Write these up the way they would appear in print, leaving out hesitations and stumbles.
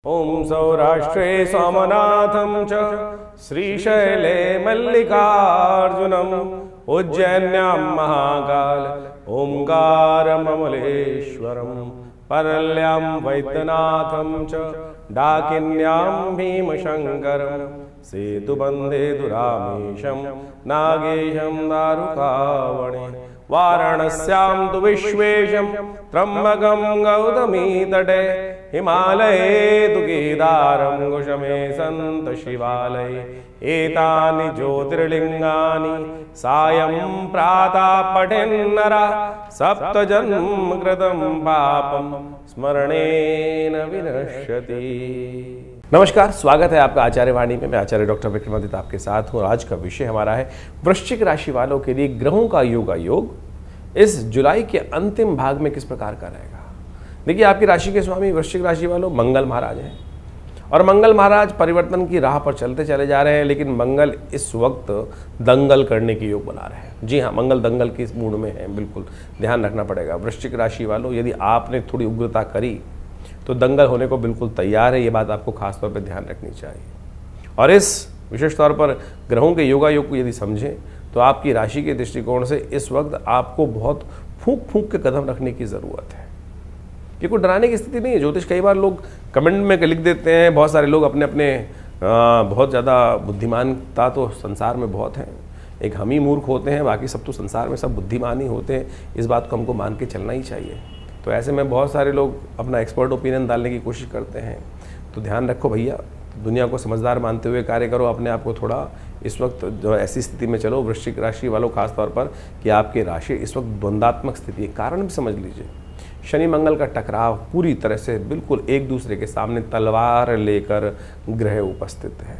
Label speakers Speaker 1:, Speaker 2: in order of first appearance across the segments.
Speaker 1: ओम सौराष्ट्रे सोमनाथं च श्रीशैले मल्लिकार्जुनम् उज्जैन्यां महाकाल ओंकारममलेश्वरं परल्यां वैद्यनाथं च डाकिन्यां भीमशंकरं सेतुबन्धे दुरामेशं नागेशं दारुकावणे वाराणस्यां तु विश्वेशं त्र्यम्बकं गौतमी तटे हिमालये तु केदारं कुशमे सन्त शिवालये एतानि ज्योतिर्लिङ्गानि सायं प्रातः पठेन्नरः सप्तजन्म कृतं पापं स्मरणेन विनश्यति। नमस्कार, स्वागत है आपका आचार्य वाणी में। मैं आचार्य डॉक्टर विक्रमादित्य आपके साथ हूँ। आज का विषय हमारा है वृश्चिक राशि वालों के लिए ग्रहों का योग इस जुलाई के अंतिम भाग में किस प्रकार का रहेगा। देखिए, आपकी राशि के स्वामी वृश्चिक राशि वालों मंगल महाराज हैं और मंगल महाराज परिवर्तन की राह पर चलते चले जा रहे हैं, लेकिन मंगल इस वक्त दंगल करने की योग बना रहे हैं। जी हाँ, मंगल दंगल की मूड में है, बिल्कुल ध्यान रखना पड़ेगा। वृश्चिक राशि वालों, यदि आपने थोड़ी उग्रता करी तो दंगल होने को बिल्कुल तैयार है। ये बात आपको खास तौर पर ध्यान रखनी चाहिए। और इस विशेष तौर पर ग्रहों के योग को यदि समझें तो आपकी राशि के दृष्टिकोण से इस वक्त आपको बहुत फूंक फूंक के कदम रखने की ज़रूरत है। ये कोई डराने की स्थिति नहीं है। ज्योतिष कई बार लोग कमेंट में लिख देते हैं, बहुत सारे लोग अपने अपने बहुत ज़्यादा बुद्धिमानता तो संसार में बहुत हैं, एक हम ही मूर्ख होते हैं, बाकी सब तो संसार में सब बुद्धिमान ही होते हैं। इस बात को हमको मान के चलना ही चाहिए। तो ऐसे में बहुत सारे लोग अपना एक्सपर्ट ओपिनियन डालने की कोशिश करते हैं। तो ध्यान रखो भैया, दुनिया को समझदार मानते हुए कार्य करो। अपने आप को थोड़ा इस वक्त जो ऐसी स्थिति में चलो, वृश्चिक राशि वालों खास तौर पर, कि आपकी राशि इस वक्त द्वंदात्मक स्थिति है। कारण भी समझ लीजिए, शनि मंगल का टकराव पूरी तरह से बिल्कुल एक दूसरे के सामने तलवार लेकर ग्रह उपस्थित है।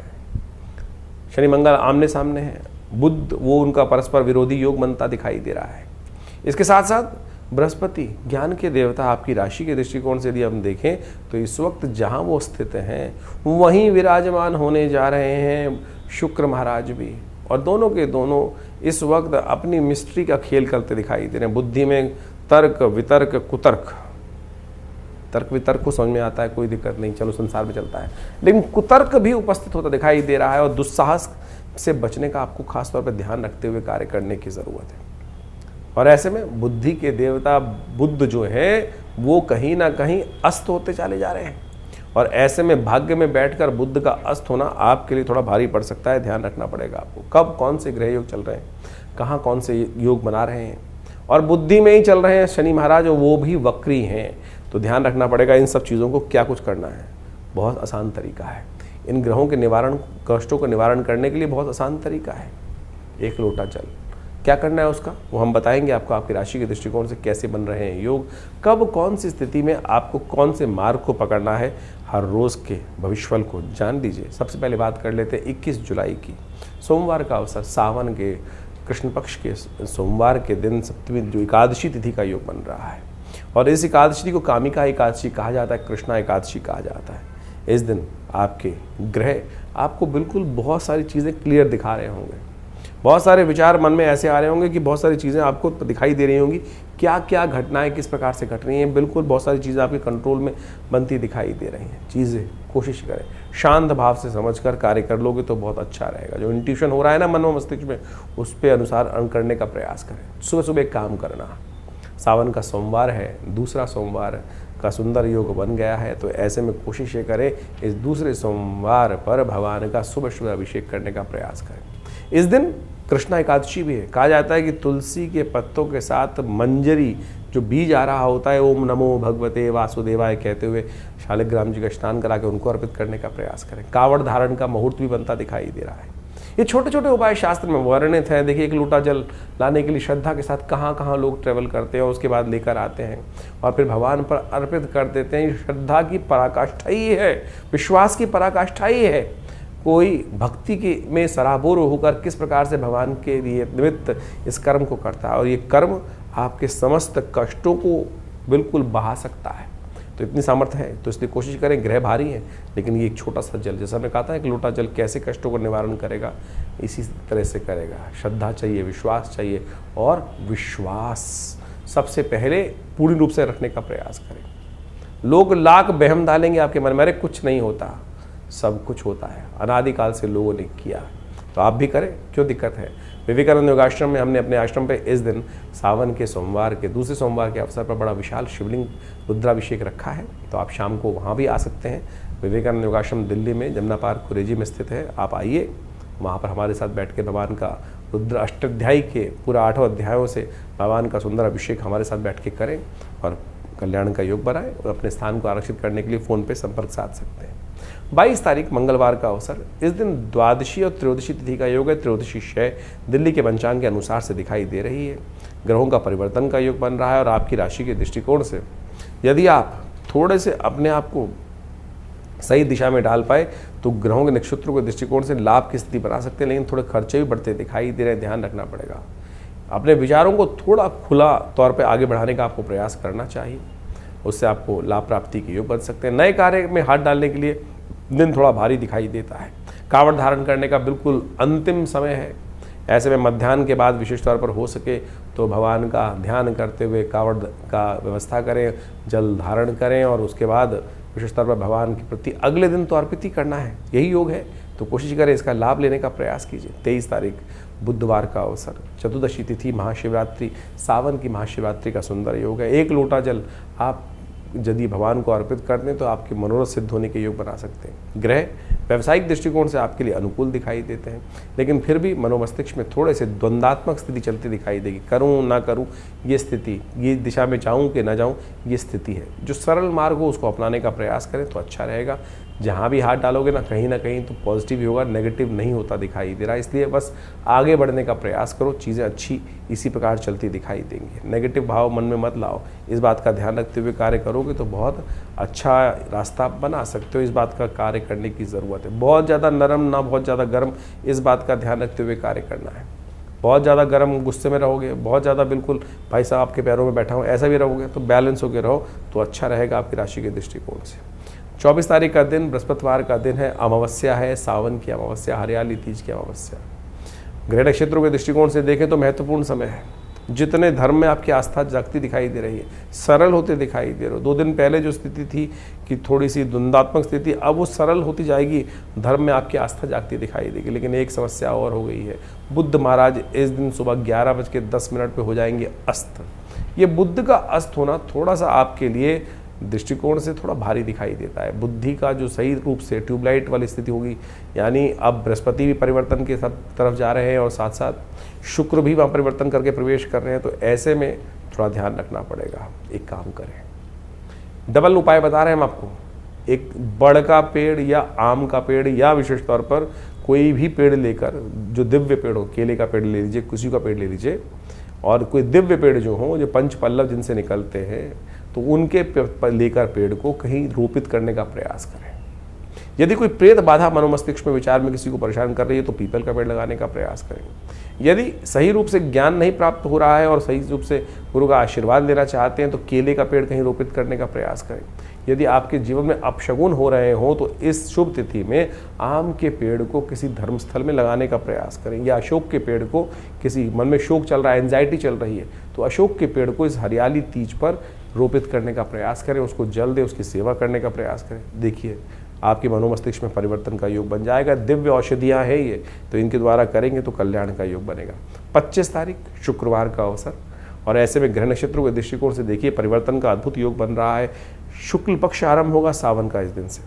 Speaker 1: शनि मंगल आमने सामने है, बुध वो उनका परस्पर विरोधी योग बनता दिखाई दे रहा है। इसके साथ साथ बृहस्पति ज्ञान के देवता आपकी राशि के दृष्टिकोण से यदि हम देखें तो इस वक्त जहां वो स्थित हैं वहीं विराजमान होने जा रहे हैं शुक्र महाराज भी। और दोनों के दोनों इस वक्त अपनी मिस्ट्री का खेल करते दिखाई दे रहे हैं। बुद्धि में तर्क वितर्क कुतर्क, तर्क वितर्क को समझ में आता है, कोई दिक्कत नहीं, चलो संसार में चलता है, लेकिन कुतर्क भी उपस्थित होता दिखाई दे रहा है। और दुस्साहस से बचने का आपको खास तौर पर ध्यान रखते हुए कार्य करने की ज़रूरत है। और ऐसे में बुद्धि के देवता बुध जो है वो कहीं ना कहीं अस्त होते चले जा रहे हैं। और ऐसे में भाग्य में बैठकर बुध का अस्त होना आपके लिए थोड़ा भारी पड़ सकता है। ध्यान रखना पड़ेगा आपको, कब कौन से ग्रह योग चल रहे हैं, कहाँ कौन से योग बना रहे हैं। और बुद्धि में ही चल रहे हैं शनि महाराज, और वो भी वक्री हैं। तो ध्यान रखना पड़ेगा इन सब चीज़ों को क्या कुछ करना है। बहुत आसान तरीका है, इन ग्रहों के निवारण, कष्टों का निवारण करने के लिए बहुत आसान तरीका है। एक लोटा जल, क्या करना है उसका वो हम बताएंगे आपको। आपकी राशि के दृष्टिकोण से कैसे बन रहे हैं योग, कब कौन सी स्थिति में आपको कौन से मार्ग को पकड़ना है, हर रोज़ के भविष्यफल को जान लीजिए। सबसे पहले बात कर लेते हैं 21 जुलाई की, सोमवार का अवसर, सावन के कृष्ण पक्ष के सोमवार के दिन सप्तमी जो एकादशी तिथि का योग बन रहा है। और इस एकादशी को कामिका एकादशी कहा जाता है, कृष्णा एकादशी कहा जाता है। इस दिन आपके ग्रह आपको बिल्कुल बहुत सारी चीज़ें क्लियर दिखा रहे होंगे। बहुत सारे विचार मन में ऐसे आ रहे होंगे कि बहुत सारी चीज़ें आपको दिखाई दे रही होंगी, क्या क्या घटनाएं किस प्रकार से घट रही हैं। बिल्कुल बहुत सारी चीज़ें आपके कंट्रोल में बनती दिखाई दे रही हैं। चीज़ें कोशिश करें शांत भाव से समझकर कार्य कर लोगे तो बहुत अच्छा रहेगा। जो इंट्यूशन हो रहा है ना मन में मस्तिष्क में, उस पर अनुसार करने का प्रयास करें। सुबह सुबह एक काम करना, सावन का सोमवार है, दूसरा सोमवार का सुंदर योग बन गया है। तो ऐसे में कोशिश ये करें इस दूसरे सोमवार पर भगवान का सुबह सुबह अभिषेक करने का प्रयास करें। इस दिन कृष्णा एकादशी भी है। कहा जाता है कि तुलसी के पत्तों के साथ मंजरी जो बीज आ रहा होता है, ओम नमो भगवते वासुदेवाय कहते हुए शालिग्राम जी का स्नान करा के उनको अर्पित करने का प्रयास करें। कावड़ धारण का मुहूर्त भी बनता दिखाई दे रहा है। ये छोटे छोटे उपाय शास्त्र में वर्णित हैं। देखिए, एक लोटा जल लाने के लिए श्रद्धा के साथ कहाँ कहाँ लोग ट्रेवल करते हैं, उसके बाद लेकर आते हैं और फिर भगवान पर अर्पित कर देते हैं। श्रद्धा की पराकाष्ठा ही है, विश्वास की पराकाष्ठा ही है। कोई भक्ति के में सराबोर होकर किस प्रकार से भगवान के लिए निमित्त इस कर्म को करता है, और ये कर्म आपके समस्त कष्टों को बिल्कुल बहा सकता है। तो इतनी सामर्थ्य है, तो इसलिए कोशिश करें। ग्रह भारी है, लेकिन ये एक छोटा सा जल, जैसा मैं कहा था, एक लोटा जल कैसे कष्टों को निवारण करेगा, इसी तरह से करेगा। श्रद्धा चाहिए, विश्वास चाहिए, और विश्वास सबसे पहले पूर्ण रूप से रखने का प्रयास करें। लोग लाख बहम डालेंगे आपके मन में, अरे कुछ नहीं होता, सब कुछ होता है, अनादिकाल से लोगों ने किया, तो आप भी करें, क्यों दिक्कत है। विवेकानंद योगाश्रम में हमने अपने आश्रम पे इस दिन सावन के सोमवार के दूसरे सोमवार के अवसर पर बड़ा विशाल शिवलिंग रुद्राभिषेक रखा है, तो आप शाम को वहाँ भी आ सकते हैं। विवेकानंद योगाश्रम दिल्ली में जमुना पार्क कुरेजी में स्थित है, आप आइए, वहाँ पर हमारे साथ बैठ के भगवान का रुद्र अष्टाध्यायी के पूरा 8 अध्यायों से भगवान का सुंदर अभिषेक हमारे साथ बैठ के करें और कल्याण का योग बनाएं और अपने स्थान को आरक्षित करने के लिए फ़ोन पे संपर्क साध सकते हैं। 22 तारीख मंगलवार का अवसर, इस दिन द्वादशी और त्रयोदशी तिथि का योग है। त्रयोदशी क्षय दिल्ली के पंचांग के अनुसार से दिखाई दे रही है। ग्रहों का परिवर्तन का योग बन रहा है और आपकी राशि के दृष्टिकोण से यदि आप थोड़े से अपने आप को सही दिशा में डाल पाए तो ग्रहों के नक्षत्रों के दृष्टिकोण से लाभ की स्थिति बना सकते हैं, लेकिन थोड़े खर्चे भी बढ़ते दिखाई दे रहे हैं, ध्यान रखना पड़ेगा। अपने विचारों को थोड़ा खुला तौर पे आगे बढ़ाने का आपको प्रयास करना चाहिए, उससे आपको लाभ प्राप्ति के योग बन सकते हैं। नए कार्य में हाथ डालने के लिए दिन थोड़ा भारी दिखाई देता है। कावड़ धारण करने का बिल्कुल अंतिम समय है, ऐसे में मध्याह्न के बाद विशेष तौर पर हो सके तो भगवान का ध्यान करते हुए कावड़ का व्यवस्था करें, जल धारण करें और उसके बाद विशेष तौर पर भगवान के प्रति अगले दिन तो अर्पित ही करना है, यही योग है, तो कोशिश करें इसका लाभ लेने का प्रयास कीजिए। 23 तारीख बुधवार का अवसर, चतुर्दशी तिथि, महाशिवरात्रि, सावन की महाशिवरात्रि का सुंदर योग है। 1 लोटा जल आप यदि भगवान को अर्पित कर दें तो आपके मनोरथ सिद्ध होने के योग बना सकते हैं। ग्रह व्यावसायिक दृष्टिकोण से आपके लिए अनुकूल दिखाई देते हैं, लेकिन फिर भी मनोमस्तिष्क में थोड़े से द्वंद्वात्मक स्थिति चलती दिखाई देगी। करूं ना करूं ये स्थिति, ये दिशा में जाऊं कि ना जाऊं ये स्थिति है। जो सरल मार्ग हो उसको अपनाने का प्रयास करें तो अच्छा रहेगा। जहाँ भी हाथ डालोगे ना कहीं तो पॉजिटिव ही होगा, नेगेटिव नहीं होता दिखाई दे रहा है, इसलिए बस आगे बढ़ने का प्रयास करो, चीज़ें अच्छी इसी प्रकार चलती दिखाई देंगी। नेगेटिव भाव मन में मत लाओ, इस बात का ध्यान रखते हुए कार्य करोगे तो बहुत अच्छा रास्ता बना सकते हो। इस बात का कार्य करने की ज़रूरत है। बहुत ज़्यादा नरम ना बहुत ज़्यादा गर्म, इस बात का ध्यान रखते हुए कार्य करना है। बहुत ज़्यादा गर्म गुस्से में रहोगे, बहुत ज़्यादा बिल्कुल भाई साहब आपके पैरों में बैठा हूँ ऐसा भी रहोगे तो बैलेंस होकर रहो तो अच्छा रहेगा आपकी राशि के दृष्टिकोण से। 24 तारीख का दिन बृहस्पतिवार का दिन है, अमावस्या है, सावन की अमावस्या, हरियाली तीज की अमावस्या। ग्रह नक्षत्रों के दृष्टिकोण से देखें तो महत्वपूर्ण समय है। जितने धर्म में आपकी आस्था जागती दिखाई दे रही है, सरल होते दिखाई दे रहे हो। 2 दिन पहले जो स्थिति थी कि थोड़ी सी द्वंद्वात्मक स्थिति, अब वो सरल होती जाएगी, धर्म में आपकी आस्था जागती दिखाई देगी। लेकिन एक समस्या और हो गई है, बुध महाराज इस दिन सुबह 11:10 पे हो जाएंगे अस्त। ये बुध का अस्त होना थोड़ा सा आपके लिए दृष्टिकोण से थोड़ा भारी दिखाई देता है। बुद्धि का जो सही रूप से ट्यूबलाइट वाली स्थिति होगी, यानी अब बृहस्पति भी परिवर्तन के सब तरफ जा रहे हैं और साथ साथ शुक्र भी वहाँ परिवर्तन करके प्रवेश कर रहे हैं, तो ऐसे में थोड़ा ध्यान रखना पड़ेगा। एक काम करें, डबल उपाय बता रहे हैं हम आपको। एक बड़ का पेड़ या आम का पेड़ या विशेष तौर पर कोई भी पेड़ लेकर, जो दिव्य पेड़ हो, केले का पेड़ ले लीजिए, कुसी का पेड़ ले लीजिए, और कोई दिव्य पेड़ जो हो, जो पंच पल्लव जिनसे निकलते हैं, तो उनके लेकर पेड़ को कहीं रोपित करने का प्रयास करें। यदि कोई प्रेत बाधा मनोमस्तिष्क में विचार में किसी को परेशान कर रही है तो पीपल का पेड़ लगाने का प्रयास करें। यदि सही रूप से ज्ञान नहीं प्राप्त हो रहा है और सही रूप से गुरु का आशीर्वाद लेना चाहते हैं तो केले का पेड़ कहीं रोपित करने का प्रयास करें। यदि आपके जीवन में अपशगुन हो रहे हो तो इस शुभ तिथि में आम के पेड़ को किसी धर्मस्थल में लगाने का प्रयास करें, या अशोक के पेड़ को, किसी मन में शोक चल रहा है, एंजाइटी चल रही है, तो अशोक के पेड़ को इस हरियाली तीज पर रोपित करने का प्रयास करें, उसको जल दें, उसकी सेवा करने का प्रयास करें। देखिए आपके मनोमस्तिष्क में परिवर्तन का योग बन जाएगा। दिव्य औषधियाँ है ये, तो इनके द्वारा करेंगे तो कल्याण का योग बनेगा। 25 तारीख शुक्रवार का अवसर, और ऐसे में ग्रह नक्षत्रों के दृष्टिकोण से देखिए परिवर्तन का अद्भुत योग बन रहा है। शुक्ल पक्ष आरंभ होगा सावन का इस दिन से,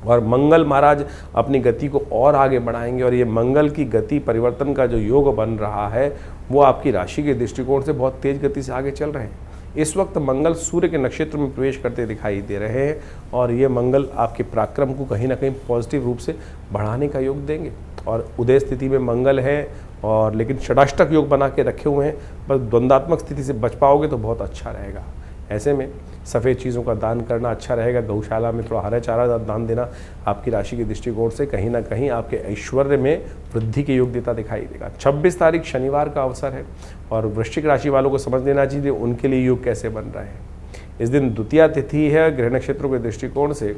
Speaker 1: और मंगल महाराज अपनी गति को और आगे बढ़ाएंगे, और ये मंगल की गति परिवर्तन का जो योग बन रहा है वो आपकी राशि के दृष्टिकोण से बहुत तेज गति से आगे चल रहे हैं। इस वक्त मंगल सूर्य के नक्षत्र में प्रवेश करते दिखाई दे रहे हैं, और ये मंगल आपके पराक्रम को कहीं ना कहीं पॉजिटिव रूप से बढ़ाने का योग देंगे। और उदय स्थिति में मंगल है, और लेकिन षडाष्टक योग बना के रखे हुए हैं, बस द्वंद्वात्मक स्थिति से बच पाओगे तो बहुत अच्छा रहेगा। ऐसे में सफ़ेद चीज़ों का दान करना अच्छा रहेगा। गौशाला में थोड़ा हरा चारा दान देना आपकी राशि के दृष्टिकोण से कहीं ना कहीं आपके ऐश्वर्य में वृद्धि के योग देता दिखाई देगा। 26 तारीख शनिवार का अवसर है, और वृश्चिक राशि वालों को समझ लेना चाहिए उनके लिए योग कैसे बन रहे हैं। इस दिन द्वितीया तिथि है। ग्रह नक्षत्रों के दृष्टिकोण से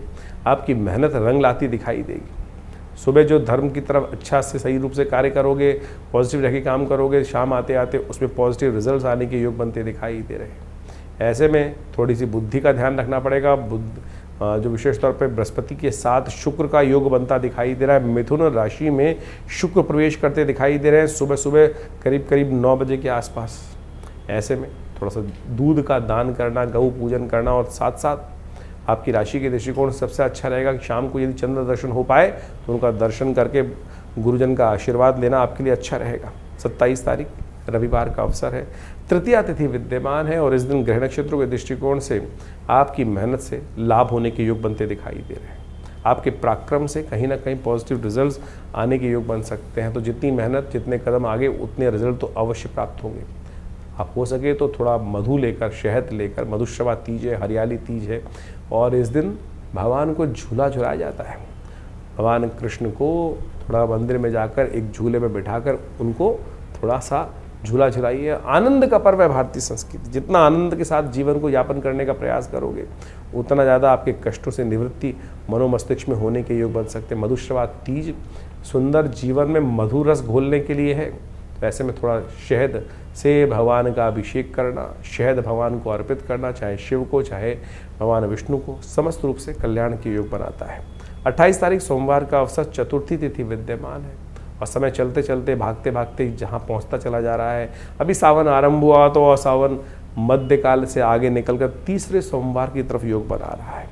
Speaker 1: आपकी मेहनत रंग लाती दिखाई देगी। सुबह जो धर्म की तरफ अच्छा से सही रूप से कार्य करोगे, पॉजिटिव रह के काम करोगे, शाम आते आते उसमें पॉजिटिव रिजल्ट्स आने के योग बनते दिखाई दे रहे हैं। ऐसे में थोड़ी सी बुद्धि का ध्यान रखना पड़ेगा। जो विशेष तौर पे बृहस्पति के साथ शुक्र का योग बनता दिखाई दे रहा है। मिथुन राशि में शुक्र प्रवेश करते दिखाई दे रहे हैं सुबह सुबह करीब 9 बजे के आसपास। ऐसे में थोड़ा सा दूध का दान करना, गौ पूजन करना, और साथ साथ आपकी राशि के दृष्टिकोण से सबसे अच्छा रहेगा कि शाम को यदि चंद्र दर्शन हो पाए तो उनका दर्शन करके गुरुजन का आशीर्वाद लेना आपके लिए अच्छा रहेगा। 27 तारीख रविवार का अवसर है, तृतीया तिथि विद्यमान है और इस दिन ग्रह नक्षत्रों के दृष्टिकोण से आपकी मेहनत से लाभ होने के योग बनते दिखाई दे रहे हैं। आपके पराक्रम से कहीं ना कहीं पॉजिटिव रिजल्ट्स आने के योग बन सकते हैं। तो जितनी मेहनत, जितने कदम आगे, उतने रिजल्ट तो अवश्य प्राप्त होंगे। आप हो सके तो थोड़ा मधु लेकर, शहद लेकर, मधुश्रवा तीज है, हरियाली तीज है, और इस दिन भगवान को झूला झुलाया जाता है। भगवान कृष्ण को थोड़ा मंदिर में जाकर एक झूले में बिठाकर उनको थोड़ा सा झूला झुलाइए। आनंद का पर्व है भारतीय संस्कृति। जितना आनंद के साथ जीवन को यापन करने का प्रयास करोगे उतना ज़्यादा आपके कष्टों से निवृत्ति मनोमस्तिष्क में होने के योग बन सकते हैं। मधुश्रवा तीज सुंदर जीवन में मधुर रस घोलने के लिए है। तो ऐसे में थोड़ा शहद से भगवान का अभिषेक करना, शहद भगवान को अर्पित करना, चाहे शिव को चाहे भगवान विष्णु को, समस्त रूप से कल्याण के योग बनाता है। 28 तारीख सोमवार का अवसर, चतुर्थी तिथि विद्यमान है और समय चलते चलते, भागते भागते जहाँ पहुँचता चला जा रहा है। अभी सावन आरंभ हुआ तो सावन मध्यकाल से आगे निकलकर तीसरे सोमवार की तरफ योग बना रहा है।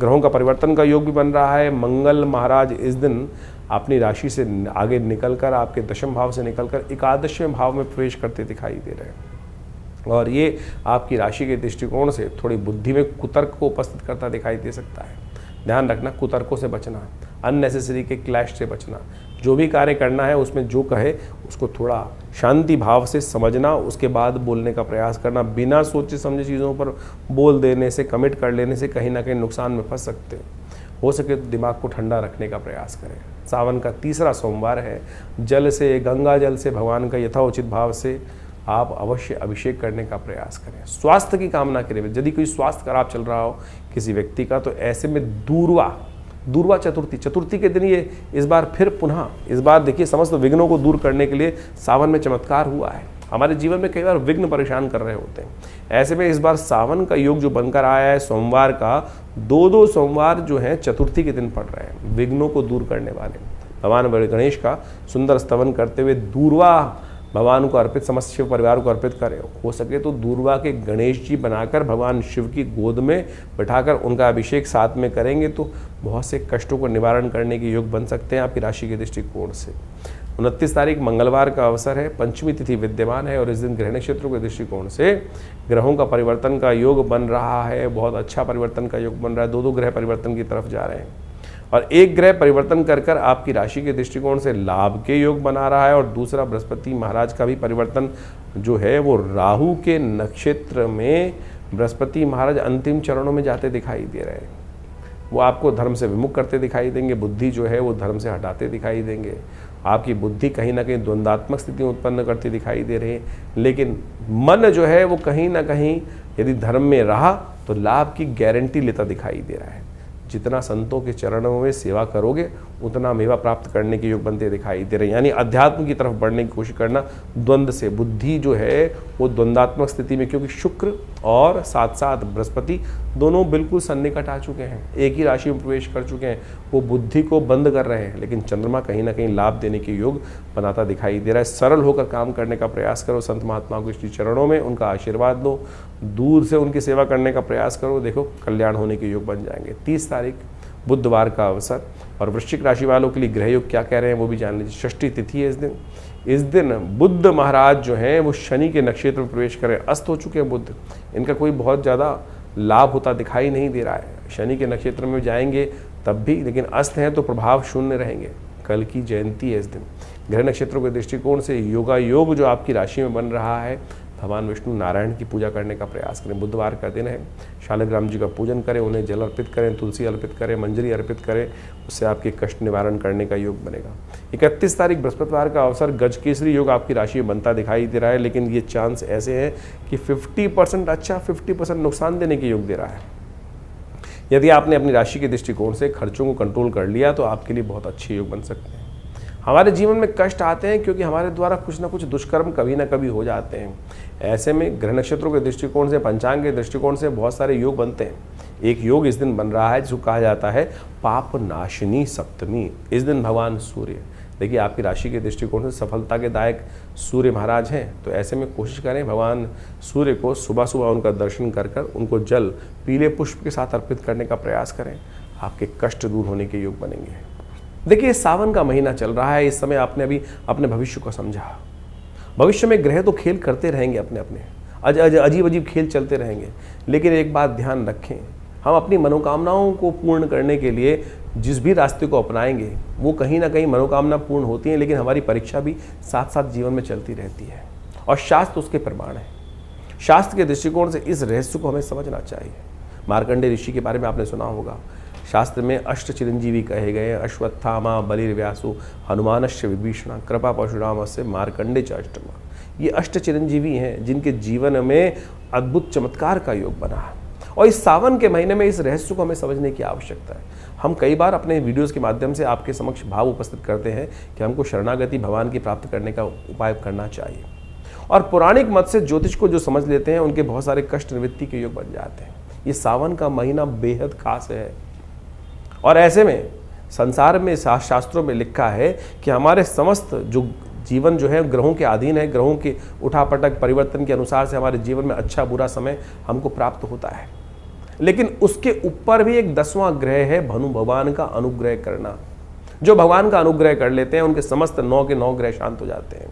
Speaker 1: ग्रहों का परिवर्तन का योग भी बन रहा है। मंगल महाराज इस दिन अपनी राशि से आगे निकलकर, आपके दशम भाव से निकलकर एकादशवें भाव में प्रवेश करते दिखाई दे रहे हैं और ये आपकी राशि के दृष्टिकोण से थोड़ी बुद्धि में कुतर्क को उपस्थित करता दिखाई दे सकता है। ध्यान रखना, कुतर्कों से बचना, अननेसेसरी के क्लैश से बचना। जो भी कार्य करना है उसमें जो कहे उसको थोड़ा शांति भाव से समझना, उसके बाद बोलने का प्रयास करना। बिना सोचे समझे चीज़ों पर बोल देने से, कमिट कर लेने से कहीं ना कहीं नुकसान में फंस सकते हैं। हो सके तो दिमाग को ठंडा रखने का प्रयास करें। सावन का तीसरा सोमवार है। जल से, गंगा जल से भगवान का यथाउचित भाव से आप अवश्य अभिषेक करने का प्रयास करें। स्वास्थ्य की कामना करें। यदि कोई स्वास्थ्य खराब चल रहा हो किसी व्यक्ति का, तो ऐसे में दूरवा चतुर्थी के दिन ये इस बार फिर पुनः, इस बार देखिए समस्त विघ्नों को दूर करने के लिए सावन में चमत्कार हुआ है। हमारे जीवन में कई बार विघ्न परेशान कर रहे होते हैं। ऐसे में इस बार सावन का योग जो बनकर आया है सोमवार का, 2 सोमवार जो हैं चतुर्थी के दिन पड़ रहे हैं, विघ्नों को दूर करने वाले। भगवान गणेश का सुंदर स्तवन करते हुए दूरवा भगवान को अर्पित, समस्त शिव परिवार को अर्पित करें। हो सके तो दूरवा के गणेश जी बनाकर भगवान शिव की गोद में बैठाकर उनका अभिषेक साथ में करेंगे तो बहुत से कष्टों को निवारण करने के योग बन सकते हैं आपकी राशि के दृष्टिकोण से। 29 तारीख मंगलवार का अवसर है, पंचमी तिथि विद्यमान है और इस दिन ग्रह नक्षत्रों के दृष्टिकोण से ग्रहों का परिवर्तन का योग बन रहा है। बहुत अच्छा परिवर्तन का योग बन रहा है। 2 ग्रह परिवर्तन की तरफ जा रहे हैं और एक ग्रह परिवर्तन कर आपकी राशि के दृष्टिकोण से लाभ के योग बना रहा है और दूसरा बृहस्पति महाराज का भी परिवर्तन जो है वो राहु के नक्षत्र में बृहस्पति महाराज अंतिम चरणों में जाते दिखाई दे रहे हैं। वो आपको धर्म से विमुख करते दिखाई देंगे, बुद्धि जो है वो धर्म से हटाते दिखाई देंगे। आपकी बुद्धि कहीं ना कहीं द्वंद्वात्मक स्थिति उत्पन्न करती दिखाई दे रही है, लेकिन मन जो है वो कहीं ना कहीं यदि धर्म में रहा तो लाभ की गारंटी लेता दिखाई दे रहा है। जितना संतों के चरणों में सेवा करोगे उतना मेवा प्राप्त करने के योग बनते दिखाई दे रहे हैं। यानी अध्यात्म की तरफ बढ़ने की कोशिश करना द्वंद्व से। बुद्धि जो है वो द्वंद्वात्मक स्थिति में, क्योंकि शुक्र और साथ साथ बृहस्पति दोनों बिल्कुल सन्निकट आ चुके हैं, एक ही राशि में प्रवेश कर चुके हैं। वो बुद्धि को बंद कर रहे हैं, लेकिन चंद्रमा कहीं ना कहीं लाभ देने के योग बनाता दिखाई दे रहा है। सरल होकर काम करने का प्रयास करो, संत महात्माओं के चरणों में उनका आशीर्वाद लो, दूर से उनकी सेवा करने का प्रयास करो, देखो कल्याण होने के योग बन जाएंगे। 30 तारीख बुधवार का अवसर और वृश्चिक राशि वालों के लिए ग्रह योग क्या कह रहे हैं वो भी जान लीजिए। षष्ठी तिथि है इस दिन बुध महाराज जो हैं वो शनि के नक्षत्र में प्रवेश करें। अस्त हो चुके हैं बुध, इनका कोई बहुत ज़्यादा लाभ होता दिखाई नहीं दे रहा है। शनि के नक्षत्र में जाएंगे तब भी, लेकिन अस्त हैं तो प्रभाव शून्य रहेंगे। कल की जयंती है इस दिन। ग्रह नक्षत्रों के दृष्टिकोण से योगा योग जो आपकी राशि में बन रहा है, भगवान विष्णु नारायण की पूजा करने का प्रयास करें। बुधवार का दिन है, शालिग्राम जी का पूजन करें, उन्हें जल अर्पित करें, तुलसी अर्पित करें, मंजरी अर्पित करें, उससे आपके कष्ट निवारण करने का योग बनेगा। 31 तारीख बृहस्पतिवार का अवसर, गज केसरी योग आपकी राशि में बनता दिखाई दे रहा है, लेकिन ये चांस ऐसे हैं कि 50% अच्छा 50% नुकसान देने के योग दे रहा है। यदि आपने अपनी राशि के दृष्टिकोण से खर्चों को कंट्रोल कर लिया तो आपके लिए बहुत अच्छे योग बन सकते हैं। हमारे जीवन में कष्ट आते हैं क्योंकि हमारे द्वारा कुछ ना कुछ दुष्कर्म कभी ना कभी हो जाते हैं। ऐसे में ग्रह नक्षत्रों के दृष्टिकोण से, पंचांग के दृष्टिकोण से बहुत सारे योग बनते हैं। एक योग इस दिन बन रहा है जिसको कहा जाता है पाप नाशिनी सप्तमी। इस दिन भगवान सूर्य, देखिए आपकी राशि के दृष्टिकोण से सफलता के दायक सूर्य महाराज हैं, तो ऐसे में कोशिश करें भगवान सूर्य को सुबह सुबह उनका दर्शन कर उनको जल पीले पुष्प के साथ अर्पित करने का प्रयास करें। आपके कष्ट दूर होने के योग बनेंगे। देखिए सावन का महीना चल रहा है, इस समय आपने अभी अपने भविष्य को समझा। भविष्य में ग्रह तो खेल करते रहेंगे, अपने अपने अजीब अजीब खेल चलते रहेंगे, लेकिन एक बात ध्यान रखें, हम अपनी मनोकामनाओं को पूर्ण करने के लिए जिस भी रास्ते को अपनाएंगे वो कहीं ना कहीं मनोकामना पूर्ण होती है, लेकिन हमारी परीक्षा भी साथ साथ जीवन में चलती रहती है और शास्त्र उसके प्रमाण है। शास्त्र के दृष्टिकोण से इस रहस्य को हमें समझना चाहिए। मार्कंडेय ऋषि के बारे में आपने सुना होगा। शास्त्र में अष्ट चिरंजीवी कहे गए, अश्वत्थामा, बलिर्व्यासु, हनुमानश्च विभीषण, कृपा परशुरामस्य, मार्कंडेय च अष्टमा। ये अष्ट चिरंजीवी हैं जिनके जीवन में अद्भुत चमत्कार का योग बना है। और इस सावन के महीने में इस रहस्य को हमें समझने की आवश्यकता है। हम कई बार अपने वीडियोस के माध्यम से आपके समक्ष भाव उपस्थित करते हैं कि हमको शरणागति भगवान की प्राप्त करने का उपाय करना चाहिए, और पौराणिक मत से ज्योतिष को जो समझ लेते हैं उनके बहुत सारे कष्ट निवृत्ति के योग बन जाते हैं। ये सावन का महीना बेहद खास है, और ऐसे में संसार में शास्त्रों में लिखा है कि हमारे समस्त जो जीवन जो है ग्रहों के अधीन है। ग्रहों के उठापटक परिवर्तन के अनुसार से हमारे जीवन में अच्छा बुरा समय हमको प्राप्त होता है, लेकिन उसके ऊपर भी एक 10वां ग्रह है भनु भगवान का अनुग्रह करना। जो भगवान का अनुग्रह कर लेते हैं उनके समस्त 9 के 9 ग्रह शांत हो जाते हैं।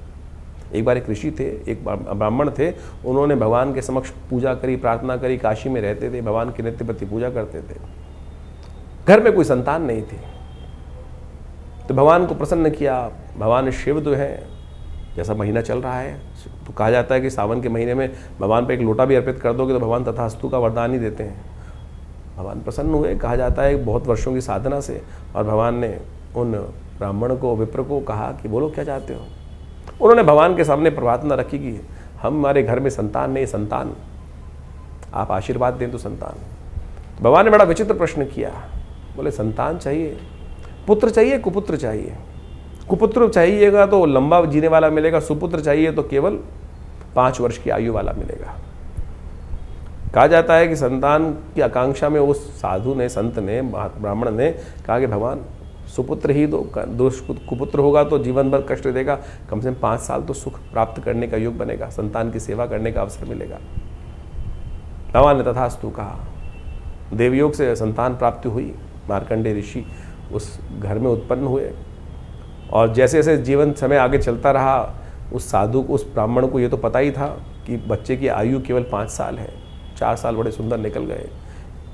Speaker 1: एक बार एक ऋषि थे, एक ब्राह्मण थे, उन्होंने भगवान के समक्ष पूजा करी, प्रार्थना करी, काशी में रहते थे, भगवान की नित्य प्रति पूजा करते थे। घर में कोई संतान नहीं थी, तो भगवान को प्रसन्न किया। भगवान शिव जो है, जैसा महीना चल रहा है तो कहा जाता है कि सावन के महीने में भगवान पे एक लोटा भी अर्पित कर दोगे तो भगवान तथास्तु का वरदान ही देते हैं। भगवान प्रसन्न हुए, कहा जाता है बहुत वर्षों की साधना से, और भगवान ने उन ब्राह्मण को, विप्र को कहा कि बोलो क्या चाहते हो। उन्होंने भगवान के सामने प्रार्थना रखी कि हमारे घर में संतान नहीं, संतान आप आशीर्वाद दें तो संतान। भगवान ने बड़ा विचित्र प्रश्न किया, बोले संतान चाहिए, पुत्र चाहिए, कुपुत्र चाहिए। कुपुत्र चाहिएगा तो लंबा जीने वाला मिलेगा, सुपुत्र चाहिए तो केवल 5 वर्ष की आयु वाला मिलेगा। कहा जाता है कि संतान की आकांक्षा में उस साधु ने, संत ने, ब्राह्मण ने कहा कि भगवान सुपुत्र ही दो, कुपुत्र होगा तो जीवन भर कष्ट देगा, कम से कम 5 साल तो सुख प्राप्त करने का योग बनेगा, संतान की सेवा करने का अवसर मिलेगा। भगवान ने तथास्तु कहा। देवयोग से संतान प्राप्ति हुई। मार्कंडेय ऋषि उस घर में उत्पन्न हुए, और जैसे जैसे जीवन समय आगे चलता रहा, उस साधु को, उस ब्राह्मण को ये तो पता ही था कि बच्चे की आयु केवल 5 साल है। 4 साल बड़े सुंदर निकल गए,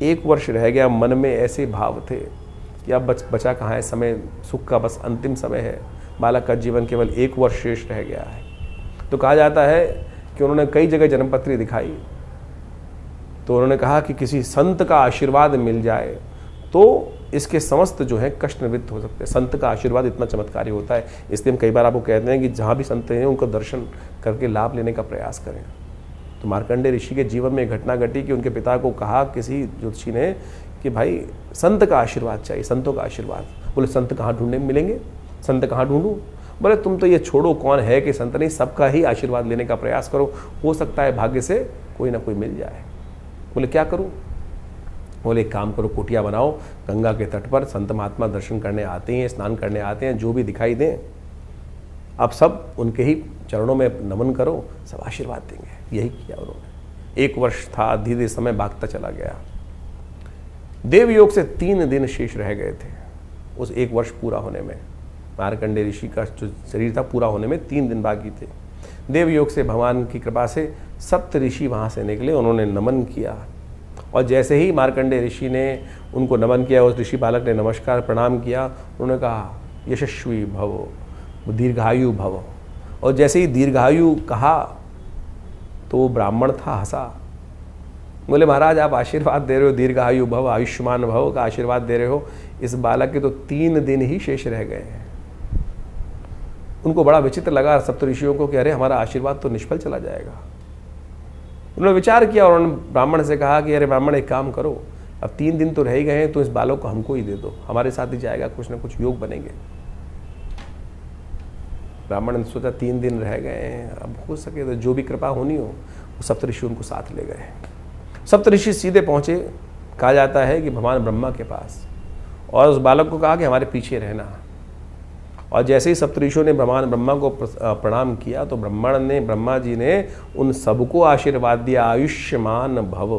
Speaker 1: 1 वर्ष रह गया। मन में ऐसे भाव थे कि अब बचा कहाँ है, समय सुख का बस अंतिम समय है, बालक का जीवन केवल 1 वर्ष शेष रह गया है। तो कहा जाता है कि उन्होंने कई जगह जन्मपत्री दिखाई, तो उन्होंने कहा कि किसी संत का आशीर्वाद मिल जाए तो इसके समस्त जो है कष्ट निवृत्त हो सकते हैं। संत का आशीर्वाद इतना चमत्कारी होता है, इसलिए हम कई बार आपको कहते हैं कि जहाँ भी संत हैं उनको दर्शन करके लाभ लेने का प्रयास करें। तो मार्कंडेय ऋषि के जीवन में घटना घटी कि उनके पिता को कहा किसी ज्योतिषी ने कि भाई संत का आशीर्वाद चाहिए, संतों का आशीर्वाद। बोले संत कहाँ ढूंढने मिलेंगे, संत कहाँ ढूंढूं। बोले तुम तो ये छोड़ो, कौन है कि संत नहीं, सबका ही आशीर्वाद लेने का प्रयास करो, हो सकता है भाग्य से कोई ना कोई मिल जाए। बोले क्या करूं। बोले एक काम करो, कुटिया बनाओ, गंगा के तट पर संत महात्मा दर्शन करने आते हैं, स्नान करने आते हैं, जो भी दिखाई दें आप सब उनके ही चरणों में नमन करो, सब आशीर्वाद देंगे। यही किया उन्होंने। 1 वर्ष था, धीरे धीरे समय भागता चला गया। देवयोग से 3 दिन शेष रह गए थे उस 1 वर्ष पूरा होने में। मार्कंडेय ऋषि का जो शरीर था पूरा होने में 3 दिन बाकी थे। देवयोग से भगवान की कृपा से 7 ऋषि वहाँ से निकले, उन्होंने नमन किया, और जैसे ही मार्कंडेय ऋषि ने उनको नमन किया, उस ऋषि बालक ने नमस्कार प्रणाम किया, उन्होंने कहा यशस्वी भव, दीर्घायु भव। और जैसे ही दीर्घायु कहा तो वो ब्राह्मण था, हंसा। बोले महाराज आप आशीर्वाद दे रहे हो, दीर्घायु भव, आयुष्मान भव का आशीर्वाद दे रहे हो, इस बालक के तो 3 दिन ही शेष रह गए हैं। उनको बड़ा विचित्र लगा सप्तऋषियों को कि अरे हमारा आशीर्वाद तो निष्फल चला जाएगा। उन्होंने विचार किया और उन्होंने ब्राह्मण से कहा कि अरे ब्राह्मण एक काम करो, अब 3 दिन तो रह ही गए हैं, तो इस बालक को हमको ही दे दो, हमारे साथ ही जाएगा, कुछ ना कुछ योग बनेंगे। ब्राह्मण ने सोचा 3 दिन रह गए हैं, अब हो सके तो जो भी कृपा होनी हो, वो सप्तऋषि उनको साथ ले गए। सप्तऋषि सीधे पहुँचे, कहा जाता है कि भगवान ब्रह्मा के पास, और उस बालक को कहा कि हमारे पीछे रहना। और जैसे ही सप्तऋषियों ने भगवान ब्रह्मा को प्रणाम किया तो ब्रह्मा जी ने उन सबको आशीर्वाद दिया, आयुष्मान भव।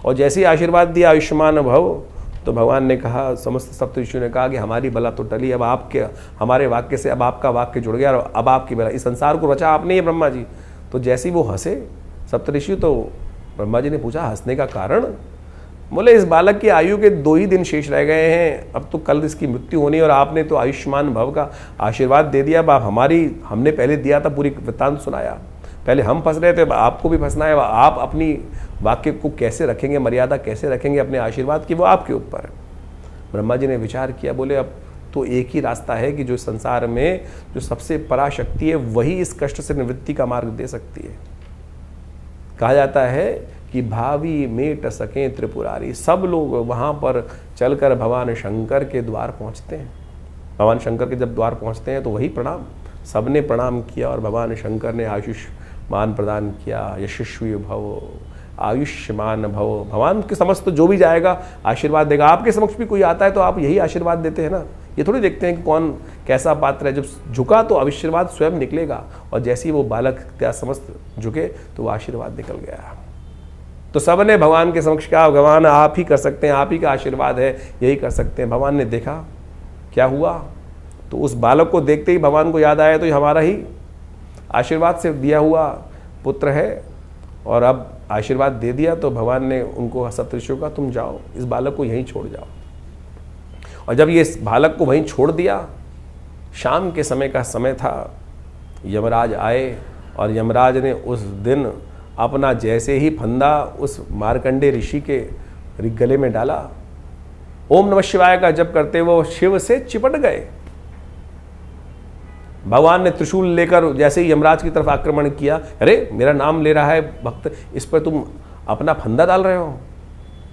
Speaker 1: और जैसे ही आशीर्वाद दिया आयुष्मान भव, तो भगवान ने कहा, समस्त सप्तऋषियों ने कहा कि हमारी बला तो टली, अब आपके हमारे वाक्य से अब आपका वाक्य जुड़ गया और अब आपकी बला, इस संसार को रचा आपने ही ब्रह्मा जी। तो जैसे ही वो हंसे सप्तऋषि, तो ब्रह्मा जी ने पूछा हंसने का कारण? बोले इस बालक की आयु के 2 ही दिन शेष रह गए हैं, अब तो कल इसकी मृत्यु होनी, और आपने तो आयुष्मान भव का आशीर्वाद दे दिया। अब हमने पहले दिया था, पूरी वृत्तांत सुनाया, पहले हम फंस रहे थे, आपको भी फंसना है। आप अपनी वाक्य को कैसे रखेंगे, मर्यादा कैसे रखेंगे अपने आशीर्वाद की, वो आपके ऊपर है। ब्रह्मा जी ने विचार किया, बोले अब तो एक ही रास्ता है कि जो संसार में जो सबसे पराशक्ति है वही इस कष्ट से निवृत्ति का मार्ग दे सकती है। कहा जाता है कि भावी मेट सके त्रिपुरारी, सब लोग वहाँ पर चलकर भगवान शंकर के द्वार पहुँचते हैं। भगवान शंकर के जब द्वार पहुँचते हैं तो वही प्रणाम, सबने प्रणाम किया और भगवान शंकर ने आयुष्मान प्रदान किया, यशस्वी भव, आयुष्मान भव। भगवान के समक्ष तो जो भी जाएगा आशीर्वाद देगा। आपके समक्ष भी कोई आता है तो आप यही आशीर्वाद देते हैं ना, ये थोड़ी देखते हैं कि कौन कैसा पात्र है। जब झुका तो आशीर्वाद स्वयं निकलेगा, और जैसे ही वो बालक त्या समस्त झुके तो वो आशीर्वाद निकल गया। तो सबने भगवान के समक्ष कहा, भगवान आप ही कर सकते हैं, आप ही का आशीर्वाद है, यही कर सकते हैं। भगवान ने देखा क्या हुआ, तो उस बालक को देखते ही भगवान को याद आया, तो ये हमारा ही आशीर्वाद से दिया हुआ पुत्र है, और अब आशीर्वाद दे दिया। तो भगवान ने उनको सप्तऋषियों का, तुम जाओ, इस बालक को यहीं छोड़ जाओ। और जब ये इस बालक को वहीं छोड़ दिया, शाम के समय का समय था, यमराज आए, और यमराज ने उस दिन अपना जैसे ही फंदा उस मार्कंडे ऋषि के गले में डाला, ओम नमः शिवाय का जप करते वो शिव से चिपट गए। भगवान ने त्रिशूल लेकर जैसे ही यमराज की तरफ आक्रमण किया, अरे मेरा नाम ले रहा है भक्त, इस पर तुम अपना फंदा डाल रहे हो।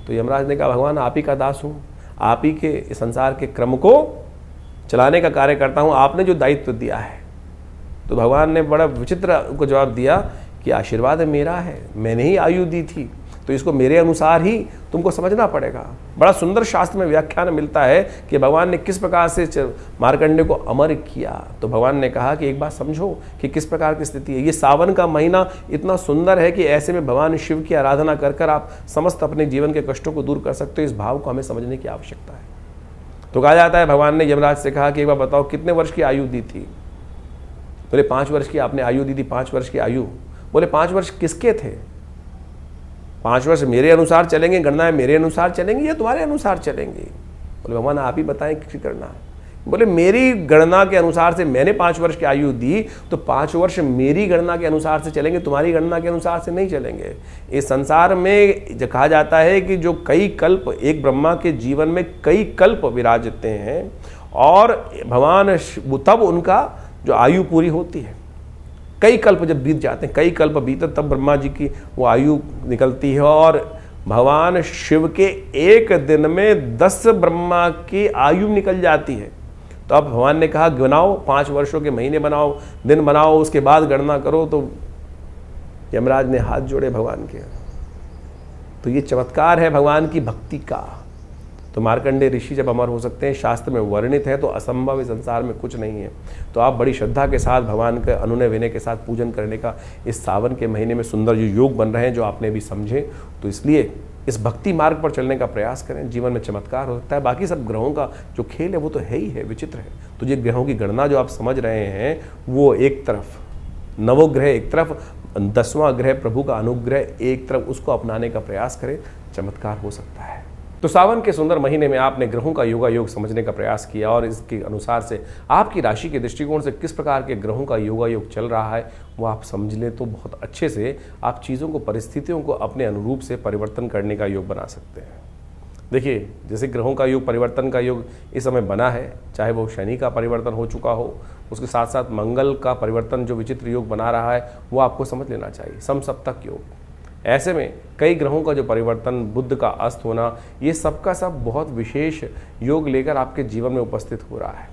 Speaker 1: तो यमराज ने कहा, भगवान आप ही का दास हूँ, आप ही के संसार के क्रम को चलाने का कार्य करता हूँ, आपने जो दायित्व दिया है। तो भगवान ने बड़ा विचित्र उनको जवाब दिया कि आशीर्वाद मेरा है, मैंने ही आयु दी थी, तो इसको मेरे अनुसार ही तुमको समझना पड़ेगा। बड़ा सुंदर शास्त्र में व्याख्यान मिलता है कि भगवान ने किस प्रकार से मार्कंडे को अमर किया। तो भगवान ने कहा कि एक बात समझो कि किस प्रकार की स्थिति है। ये सावन का महीना इतना सुंदर है कि ऐसे में भगवान शिव की आराधना कर कर आप समस्त अपने जीवन के कष्टों को दूर कर सकते हो। इस भाव को हमें समझने की आवश्यकता है। तो कहा जाता है भगवान ने यमराज से कहा कि एक बार बताओ कितने वर्ष की आयु दी थी। बोले 5 वर्ष की आपने आयु दी थी। 5 वर्ष की आयु। बोले 5 वर्ष किसके थे? 5 वर्ष मेरे अनुसार चलेंगे, गणना मेरे अनुसार चलेंगी या तुम्हारे अनुसार चलेंगी? बोले भगवान आप ही बताएं किसी करना। बोले मेरी गणना के अनुसार से मैंने 5 वर्ष की आयु दी, तो 5 वर्ष मेरी गणना के अनुसार से चलेंगे, तुम्हारी गणना के अनुसार से नहीं चलेंगे। इस संसार में कहा जाता है कि जो कई कल्प, एक ब्रह्मा के जीवन में कई कल्प विराजते हैं, और भगवान तब उनका जो आयु पूरी होती है। कई कल्प जब बीत जाते हैं, कई कल्प बीते, तब ब्रह्मा जी की वो आयु निकलती है। और भगवान शिव के एक दिन में 10 ब्रह्मा की आयु निकल जाती है। तो अब भगवान ने कहा गिनाओ, 5 वर्षों के महीने बनाओ, दिन बनाओ, उसके बाद गणना करो। तो यमराज ने हाथ जोड़े भगवान के। तो ये चमत्कार है भगवान की भक्ति का। तो मार्कंडे ऋषि जब अमर हो सकते हैं, शास्त्र में वर्णित है, तो असंभव इस संसार में कुछ नहीं है। तो आप बड़ी श्रद्धा के साथ भगवान के अनुनय विनय के साथ पूजन करने का इस सावन के महीने में सुंदर जो योग बन रहे हैं, जो आपने भी समझे, तो इसलिए इस भक्ति मार्ग पर चलने का प्रयास करें। जीवन में चमत्कार हो सकता है। बाकी सब ग्रहों का जो खेल है वो तो है ही है, विचित्र है। तो ये ग्रहों की गणना जो आप समझ रहे हैं, वो एक तरफ, नवोग्रह एक तरफ, 10वां ग्रह प्रभु का अनुग्रह एक तरफ, उसको अपनाने का प्रयास करें, चमत्कार हो सकता है। तो सावन के सुंदर महीने में आपने ग्रहों का योगायोग समझने का प्रयास किया, और इसके अनुसार से आपकी राशि के दृष्टिकोण से किस प्रकार के ग्रहों का योगायोग चल रहा है वो आप समझ लें, तो बहुत अच्छे से आप चीज़ों को, परिस्थितियों को अपने अनुरूप से परिवर्तन करने का योग बना सकते हैं। देखिए, जैसे ग्रहों का योग, परिवर्तन का योग इस समय बना है, चाहे वो शनि का परिवर्तन हो चुका हो, उसके साथ साथ मंगल का परिवर्तन जो विचित्र योग बना रहा है वो आपको समझ लेना चाहिए, समसप्तक योग। ऐसे में कई ग्रहों का जो परिवर्तन, बुध का अस्त होना, ये सबका सब बहुत विशेष योग लेकर आपके जीवन में उपस्थित हो रहा है।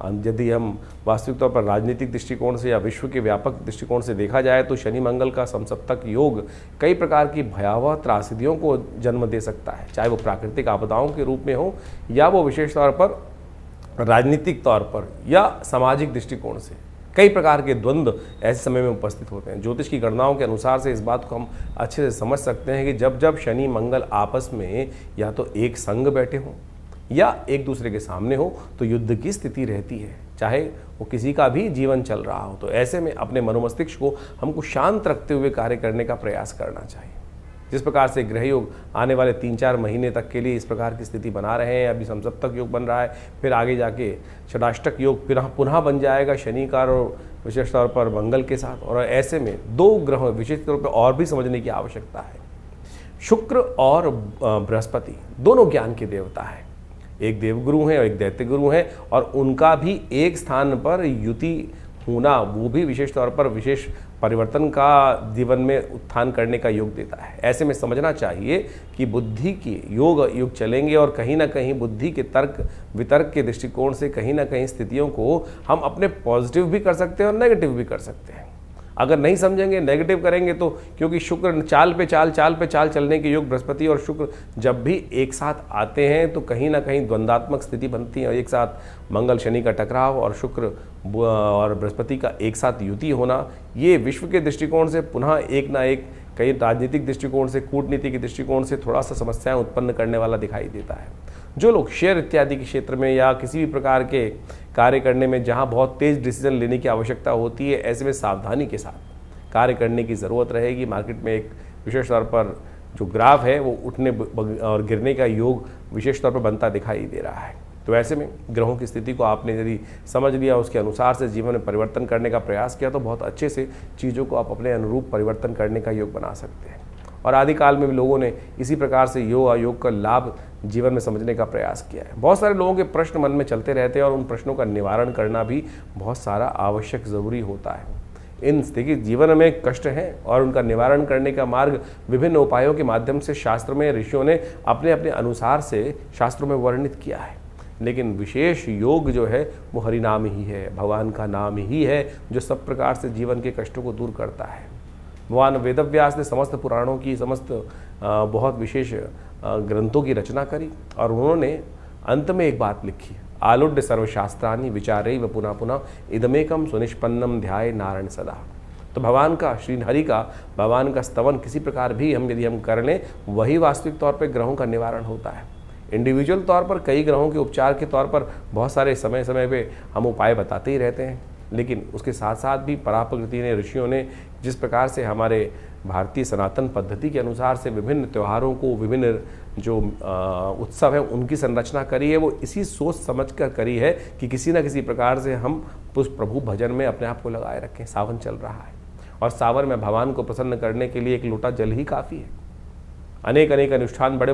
Speaker 1: यदि हम वास्तविक तौर पर राजनीतिक दृष्टिकोण से या विश्व के व्यापक दृष्टिकोण से देखा जाए तो शनि मंगल का समसप्तक योग कई प्रकार की भयावह त्रासदियों को जन्म दे सकता है, चाहे वो प्राकृतिक आपदाओं के रूप में हो या वो विशेष तौर पर राजनीतिक तौर पर या सामाजिक दृष्टिकोण से। कई प्रकार के द्वंद्व ऐसे समय में उपस्थित होते हैं। ज्योतिष की गणनाओं के अनुसार से इस बात को हम अच्छे से समझ सकते हैं कि जब जब शनि मंगल आपस में या तो एक संग बैठे हों या एक दूसरे के सामने हो तो युद्ध की स्थिति रहती है, चाहे वो किसी का भी जीवन चल रहा हो। तो ऐसे में अपने मनोमस्तिष्क को हमको शांत रखते हुए कार्य करने का प्रयास करना चाहिए। जिस प्रकार से ग्रह योग आने वाले 3-4 महीने तक के लिए इस प्रकार की स्थिति बना रहे हैं, अभी समसप्तक योग बन रहा है, फिर आगे जाके षडाष्टक योग पुनः बन जाएगा शनि का और विशेष तौर पर मंगल के साथ। और ऐसे में 2 ग्रह विशेष तौर पर और भी समझने की आवश्यकता है। शुक्र और बृहस्पति दोनों ज्ञान के देवता हैं, एक देवगुरु हैं और एक दैत्य गुरु हैं, और उनका भी एक स्थान पर युति होना वो भी विशेष तौर पर विशेष परिवर्तन का जीवन में उत्थान करने का योग देता है। ऐसे में समझना चाहिए कि बुद्धि की युग चलेंगे और कहीं ना कहीं बुद्धि के तर्क वितर्क के दृष्टिकोण से कहीं ना कहीं स्थितियों को हम अपने पॉजिटिव भी कर सकते हैं और नेगेटिव भी कर सकते हैं। अगर नहीं समझेंगे, नेगेटिव करेंगे तो, क्योंकि शुक्र चाल पे चाल चलने के योग बृहस्पति और शुक्र जब भी एक साथ आते हैं तो कहीं ना कहीं द्वंद्वात्मक स्थिति बनती है। और एक साथ मंगल शनि का टकराव और शुक्र और बृहस्पति का एक साथ युति होना, ये विश्व के दृष्टिकोण से पुनः एक ना एक कई राजनीतिक दृष्टिकोण से, कूटनीति के दृष्टिकोण से थोड़ा सा समस्याएं उत्पन्न करने वाला दिखाई देता है। जो लोग शेयर इत्यादि के क्षेत्र में या किसी भी प्रकार के कार्य करने में जहां बहुत तेज डिसीजन लेने की आवश्यकता होती है, ऐसे में सावधानी के साथ कार्य करने की ज़रूरत रहेगी। मार्केट में एक विशेष तौर पर जो ग्राफ है वो उठने और गिरने का योग विशेष तौर पर बनता दिखाई दे रहा है। तो ऐसे में ग्रहों की स्थिति को आपने यदि समझ लिया, उसके अनुसार से जीवन में परिवर्तन करने का प्रयास किया, तो बहुत अच्छे से चीज़ों को आप अपने अनुरूप परिवर्तन करने का योग बना सकते हैं। और आदिकाल में भी लोगों ने इसी प्रकार से योग अयोग का लाभ जीवन में समझने का प्रयास किया है। बहुत सारे लोगों के प्रश्न मन में चलते रहते हैं और उन प्रश्नों का निवारण करना भी बहुत सारा आवश्यक ज़रूरी होता है। इन देखिए, जीवन में कष्ट हैं और उनका निवारण करने का मार्ग विभिन्न उपायों के माध्यम से शास्त्र में ऋषियों ने अपने अपने अनुसार से शास्त्रों में वर्णित किया है। लेकिन विशेष योग जो है वो हरिनाम ही है, भगवान का नाम ही है, जो सब प्रकार से जीवन के कष्टों को दूर करता है। भगवान वेदव्यास ने समस्त पुराणों की समस्त बहुत विशेष ग्रंथों की रचना करी और उन्होंने अंत में एक बात लिखी, आलुड्य सर्वशास्त्रानि विचारे व पुनः पुनः इदमेकम सुनिष्पन्नम ध्याये नारायण सदा। तो भगवान का, श्री हरि का, भगवान का स्तवन किसी प्रकार भी यदि हम कर लें, वही वास्तविक तौर पर ग्रहों का निवारण होता है। इंडिविजुअल तौर पर कई ग्रहों के उपचार के तौर पर बहुत सारे समय समय पे हम उपाय बताते ही रहते हैं, लेकिन उसके साथ साथ भी पराप्रकृति ने, ऋषियों ने जिस प्रकार से हमारे भारतीय सनातन पद्धति के अनुसार से विभिन्न त्योहारों को, विभिन्न जो उत्सव है उनकी संरचना करी है, वो इसी सोच समझ कर करी है कि किसी न किसी प्रकार से हम उस प्रभु भजन में अपने आप को लगाए रखें। सावन चल रहा है और सावन में भगवान को प्रसन्न करने के लिए एक लोटा जल ही काफ़ी है। अनेक अनुष्ठान, बड़े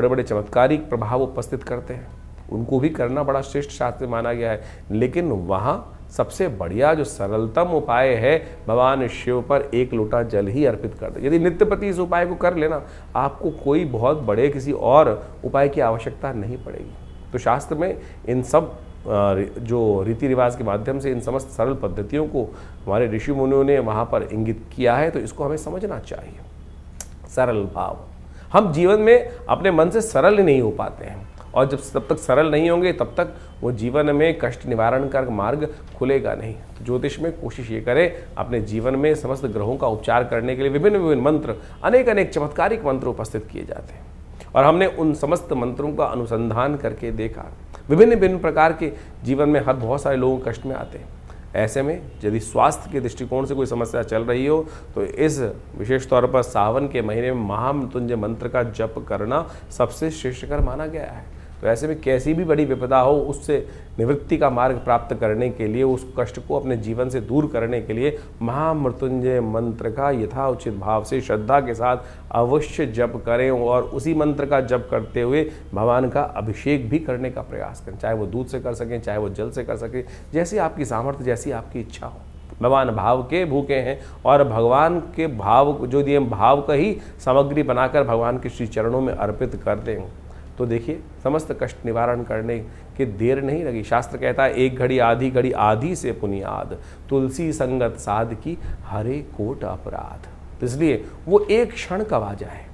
Speaker 1: बड़े चमत्कारिक प्रभाव उपस्थित करते हैं, उनको भी करना बड़ा श्रेष्ठ शास्त्र माना गया है। लेकिन वहाँ सबसे बढ़िया जो सरलतम उपाय है, भगवान शिव पर एक लोटा जल ही अर्पित कर दे। यदि नित्य प्रति इस उपाय को कर लेना, आपको कोई बहुत बड़े किसी और उपाय की आवश्यकता नहीं पड़ेगी। तो शास्त्र में इन सब जो रीति रिवाज के माध्यम से इन समस्त सरल पद्धतियों को हमारे ऋषि मुनियों ने वहाँ पर इंगित किया है, तो इसको हमें समझना चाहिए। सरल भाव, हम जीवन में अपने मन से सरल ही नहीं हो पाते हैं, और जब तक सरल नहीं होंगे तब तक वो जीवन में कष्ट निवारण का मार्ग खुलेगा नहीं। तो ज्योतिष में कोशिश ये करें अपने जीवन में समस्त ग्रहों का उपचार करने के लिए विभिन्न मंत्र, अनेक चमत्कारिक मंत्र उपस्थित किए जाते हैं, और हमने उन समस्त मंत्रों का अनुसंधान करके देखा। विभिन्न प्रकार के जीवन में हर बहुत सारे लोग कष्ट में आते हैं। ऐसे में यदि स्वास्थ्य के दृष्टिकोण से कोई समस्या चल रही हो, तो इस विशेष तौर पर सावन के महीने में महामृत्युंजय मंत्र का जप करना सबसे श्रेष्ठकर माना गया है। तो ऐसे में कैसी भी बड़ी विपदा हो, उससे निवृत्ति का मार्ग प्राप्त करने के लिए, उस कष्ट को अपने जीवन से दूर करने के लिए महामृत्युंजय मंत्र का यथाउचित भाव से श्रद्धा के साथ अवश्य जप करें, और उसी मंत्र का जप करते हुए भगवान का अभिषेक भी करने का प्रयास करें। चाहे वो दूध से कर सकें, चाहे वो जल से कर सकें, जैसी आपकी सामर्थ्य, जैसी आपकी इच्छा हो। भगवान भाव के भूखे हैं, और भगवान के भाव जो दिए भाव का ही सामग्री बनाकर भगवान के श्री चरणों में अर्पित कर दें, तो देखिए समस्त कष्ट निवारण करने की देर नहीं लगी। शास्त्र कहता है एक घड़ी आधी घड़ी आधी से पुनियाद, तुलसी संगत साध की हरे कोट अपराध। तो इसलिए वो एक क्षण कब आ जाए।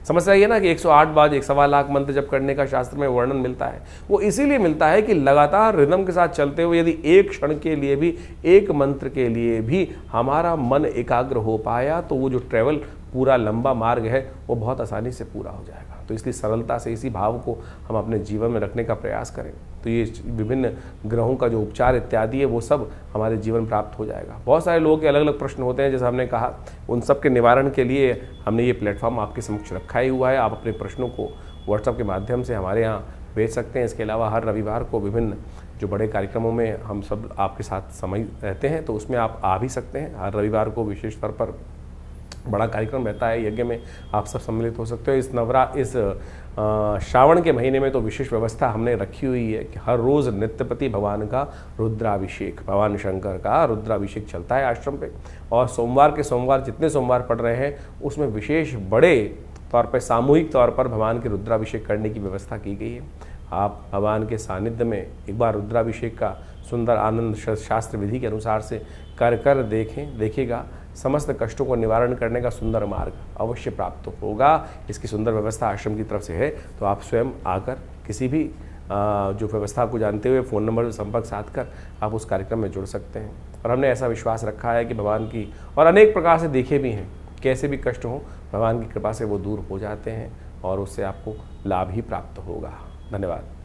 Speaker 1: समझ रही है ना कि 108 बार 1.25 लाख मंत्र जप करने का शास्त्र में वर्णन मिलता है। वो इसीलिए मिलता है कि लगातार रिदम के साथ चलते हुए यदि एक क्षण के लिए भी, एक मंत्र के लिए भी हमारा मन एकाग्र हो पाया तो वो जो ट्रैवल पूरा लंबा मार्ग है वो बहुत आसानी से पूरा हो जाएगा। तो इसलिए सरलता से इसी भाव को हम अपने जीवन में रखने का प्रयास करें तो ये विभिन्न ग्रहों का जो उपचार इत्यादि है वो सब हमारे जीवन प्राप्त हो जाएगा। बहुत सारे लोगों के अलग अलग प्रश्न होते हैं, जैसे हमने कहा उन सब के निवारण के लिए हमने ये प्लेटफॉर्म आपके समक्ष रखा ही हुआ है। आप अपने प्रश्नों को व्हाट्सएप के माध्यम से हमारे यहाँ भेज सकते हैं। इसके अलावा हर रविवार को विभिन्न जो बड़े कार्यक्रमों में हम सब आपके साथ समय रहते हैं तो उसमें आप आ भी सकते हैं। हर रविवार को विशेष तौर पर बड़ा कार्यक्रम रहता है, यज्ञ में आप सब सम्मिलित हो सकते हो। इस श्रावण के महीने में तो विशेष व्यवस्था हमने रखी हुई है कि हर रोज़ नित्यपति भगवान का रुद्राभिषेक, भगवान शंकर का रुद्राभिषेक चलता है आश्रम पे। और सोमवार के सोमवार जितने सोमवार पड़ रहे हैं उसमें विशेष बड़े तौर पर सामूहिक तौर पर भगवान के रुद्राभिषेक करने की व्यवस्था की गई है। आप भगवान के सानिध्य में एक बार रुद्राभिषेक का सुंदर आनंद शास्त्र विधि के अनुसार से कर देखिएगा, समस्त कष्टों को निवारण करने का सुंदर मार्ग अवश्य प्राप्त होगा। इसकी सुंदर व्यवस्था आश्रम की तरफ से है, तो आप स्वयं आकर किसी भी जो व्यवस्था को जानते हुए फ़ोन नंबर से संपर्क साध कर आप उस कार्यक्रम में जुड़ सकते हैं। और हमने ऐसा विश्वास रखा है कि भगवान की, और अनेक प्रकार से देखे भी हैं, कैसे भी कष्ट हों भगवान की कृपा से वो दूर हो जाते हैं और उससे आपको लाभ ही प्राप्त होगा। धन्यवाद।